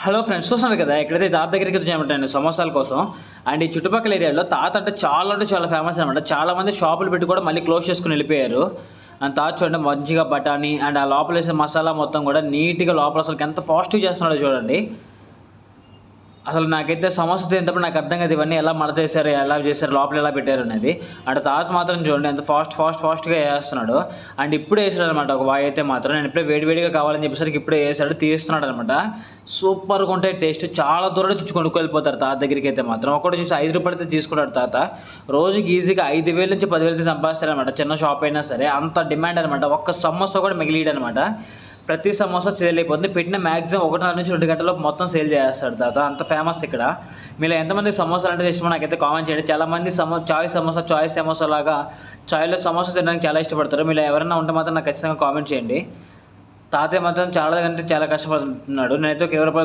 Hello friends, చూస్తున్నారు కదా ఎక్కడైతే తాత దగ్గరికి వచ్చామంటే సమోసాల కోసం. అండ్ ఈ చుట్టుపక్కల ఏరియాలో తాత అంటే చాలా ఫేమస్ అనమాట. చాలా మంది షాపులు పెట్టి కూడా మళ్ళీ క్లోజ్ చేసుకుని వెళ్ళిపోయారు. అండ్ తాత చూడండి, మంచిగా బఠానీ అండ్ ఆ లోపల వేసే మసాలా మొత్తం కూడా నీట్గా లోపల అసలు ఎంత ఫాస్ట్గా చేస్తున్నాడో చూడండి. అసలు నాకైతే సమోసా తినేటప్పుడు నాకు అర్థం కాదు ఇవన్నీ ఎలా మడతేశారు, ఎలా చేశారు, లోపల ఎలా పెట్టారు అనేది. అండ్ తాత మాత్రం చూడండి ఎంత ఫాస్ట్గా వేస్తున్నాడు. అండ్ ఇప్పుడే వేసాడు అనమాట ఒక వాయి అయితే మాత్రం. నేను ఇప్పుడే వేడివేడిగా కావాలని చెప్పేసరికి ఇప్పుడే వేసాడు, తీస్తున్నాడు అనమాట. సూపర్గా ఉంటాయి టేస్ట్. చాలా దూరం నుంచి కొనుక్కెళ్ళిపోతారు తాత దగ్గరికి అయితే మాత్రం. ఒకటి చూసి 5 రూపాయలతో తీసుకున్నాడు తాత. రోజుకి ఈజీగా 5,000 నుంచి 10,000 సంపాదిస్తారనమాట. చిన్న షాప్ అయినా సరే అంత డిమాండ్ అనమాట. ఒక్క సమోసా కూడా మిగిలియడనమాట. ప్రతి సమోసా సేల్ అయిపోతుంది. పెట్టిన మ్యాక్సిమం 1.5 నుంచి 2 గంటలకు మొత్తం సేల్ చేస్తాడు తాత. అంత ఫేమస్ ఇక్కడ. మీలో ఎంతమంది సమోసాలు అంటే ఇష్టమో నాకైతే కామెంట్ చేయండి. చాలామంది చాయ్ సమోసా లాగా చాయ్లో సమోసా తినడానికి చాలా ఇష్టపడతారు. మీలో ఎవరైనా ఉంటే మాత్రం నాకు ఖచ్చితంగా కామెంట్ చేయండి. తాతయ్య మాత్రం చాలా కష్టపడుతున్నాడు. నేనైతే ఒక 20 రూపాయలు